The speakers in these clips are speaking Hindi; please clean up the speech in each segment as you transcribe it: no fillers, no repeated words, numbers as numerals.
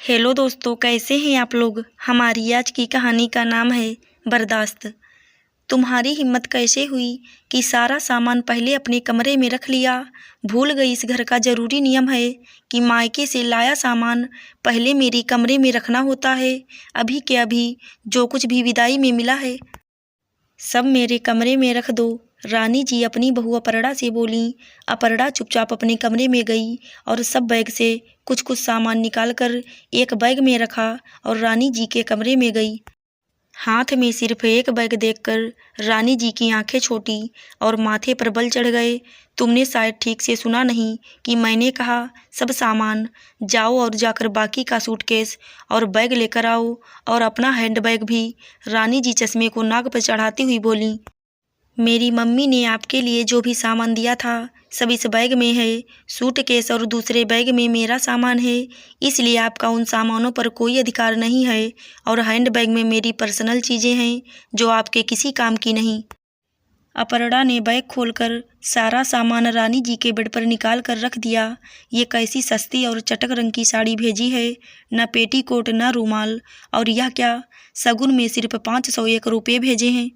हेलो दोस्तों, कैसे हैं आप लोग। हमारी आज की कहानी का नाम है बर्दाश्त। तुम्हारी हिम्मत कैसे हुई कि सारा सामान पहले अपने कमरे में रख लिया। भूल गई इस घर का ज़रूरी नियम है कि मायके से लाया सामान पहले मेरे कमरे में रखना होता है। अभी के अभी जो कुछ भी विदाई में मिला है सब मेरे कमरे में रख दो। रानी जी अपनी बहू अपरड़ा से बोलीं। अपरड़ा चुपचाप अपने कमरे में गई और सब बैग से कुछ कुछ सामान निकाल कर एक बैग में रखा और रानी जी के कमरे में गई। हाथ में सिर्फ एक बैग देखकर रानी जी की आंखें छोटी और माथे पर बल चढ़ गए। तुमने शायद ठीक से सुना नहीं कि मैंने कहा सब सामान जाओ और जाकर बाकी का सूटकेस और बैग लेकर आओ और अपना हैंड बैग भी। रानी जी चश्मे को नाक पर चढ़ाती हुई बोली, मेरी मम्मी ने आपके लिए जो भी सामान दिया था सब इस बैग में है। सूटकेस और दूसरे बैग में मेरा सामान है, इसलिए आपका उन सामानों पर कोई अधिकार नहीं है। और हैंड बैग में मेरी पर्सनल चीज़ें हैं जो आपके किसी काम की नहीं। अपरड़ा ने बैग खोलकर सारा सामान रानी जी के बेड पर निकाल कर रख दिया। ये कैसी सस्ती और चटक रंग की साड़ी भेजी है, न पेटीकोट न रूमाल, और यह क्या, शगुन में सिर्फ 501 रुपये भेजे हैं।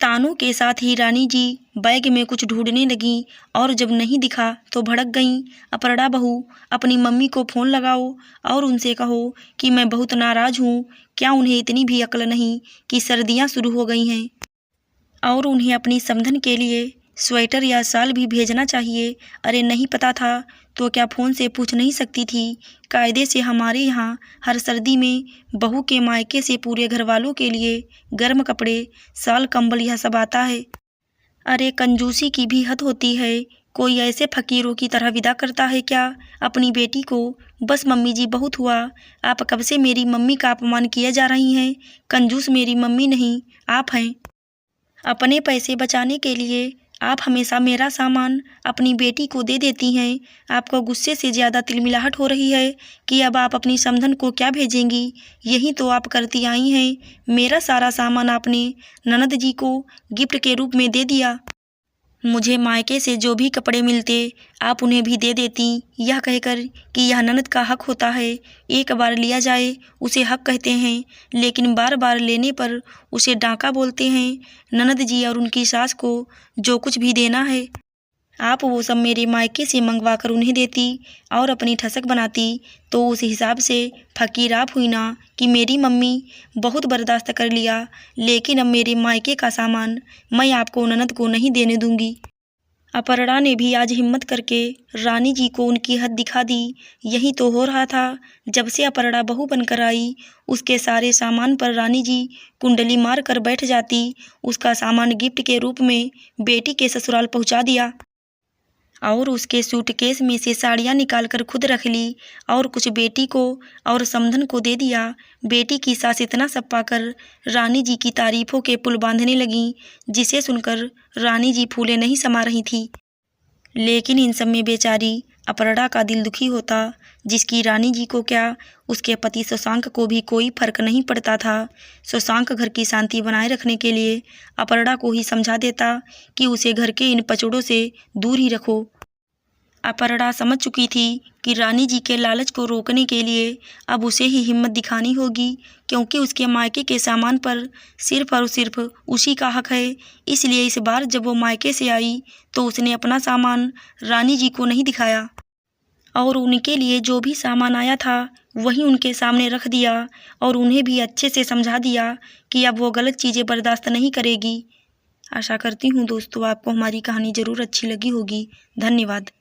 तानों के साथ ही रानी जी बैग में कुछ ढूंढने लगीं और जब नहीं दिखा तो भड़क गईं। अपरड़ा बहू, अपनी मम्मी को फ़ोन लगाओ और उनसे कहो कि मैं बहुत नाराज़ हूँ। क्या उन्हें इतनी भी अक्ल नहीं कि सर्दियाँ शुरू हो गई हैं और उन्हें अपनी समधन के लिए स्वेटर या शाल भी भेजना चाहिए। अरे नहीं पता था तो क्या फ़ोन से पूछ नहीं सकती थी। कायदे से हमारे यहाँ हर सर्दी में बहू के मायके से पूरे घर वालों के लिए गर्म कपड़े, शाल, कंबल यह सब आता है। अरे कंजूसी की भी हद होती है। कोई ऐसे फकीरों की तरह विदा करता है क्या अपनी बेटी को। बस मम्मी जी बहुत हुआ, आप कब से मेरी मम्मी का अपमान किए जा रही हैं। कंजूस मेरी मम्मी नहीं, आप हैं। अपने पैसे बचाने के लिए आप हमेशा मेरा सामान अपनी बेटी को दे देती हैं। आपको गुस्से से ज़्यादा तिलमिलाहट हो रही है कि अब आप अपनी समधन को क्या भेजेंगी। यही तो आप करती आई हैं। मेरा सारा सामान आपने ननद जी को गिफ्ट के रूप में दे दिया। मुझे मायके से जो भी कपड़े मिलते आप उन्हें भी दे देती, यह कहकर कि यह ननद का हक होता है। एक बार लिया जाए उसे हक कहते हैं, लेकिन बार बार लेने पर उसे डाका बोलते हैं। ननद जी और उनकी सास को जो कुछ भी देना है आप वो सब मेरे मायके से मंगवा कर उन्हें देती और अपनी ठसक बनाती, तो उस हिसाब से फकीर आप हुई ना कि मेरी मम्मी बहुत बर्दाश्त कर लिया, लेकिन अब मेरे मायके का सामान मैं आपको ननद को नहीं देने दूंगी। अपरड़ा ने भी आज हिम्मत करके रानी जी को उनकी हद दिखा दी। यही तो हो रहा था। जब से अपरड़ा बहू बनकर आई उसके सारे सामान पर रानी जी कुंडली मार कर बैठ जाती। उसका सामान गिफ्ट के रूप में बेटी के ससुराल पहुंचा दिया और उसके सूटकेस में से साड़ियाँ निकालकर खुद रख ली और कुछ बेटी को और समधन को दे दिया। बेटी की सास इतना सब पाकर रानी जी की तारीफों के पुल बांधने लगीं, जिसे सुनकर रानी जी फूले नहीं समा रही थी। लेकिन इन सब में बेचारी अपरड़ा का दिल दुखी होता, जिसकी रानी जी को क्या उसके पति शशांक को भी कोई फर्क नहीं पड़ता था। शशांक घर की शांति बनाए रखने के लिए अपरड़ा को ही समझा देता कि उसे घर के इन पचड़ों से दूर ही रखो। अपरड़ा समझ चुकी थी कि रानी जी के लालच को रोकने के लिए अब उसे ही हिम्मत दिखानी होगी, क्योंकि उसके मायके के सामान पर सिर्फ और सिर्फ उसी का हक है। इसलिए इस बार जब वो मायके से आई तो उसने अपना सामान रानी जी को नहीं दिखाया और उनके लिए जो भी सामान आया था वही उनके सामने रख दिया और उन्हें भी अच्छे से समझा दिया कि अब वो गलत चीज़ें बर्दाश्त नहीं करेगी। आशा करती हूँ दोस्तों आपको हमारी कहानी ज़रूर अच्छी लगी होगी। धन्यवाद।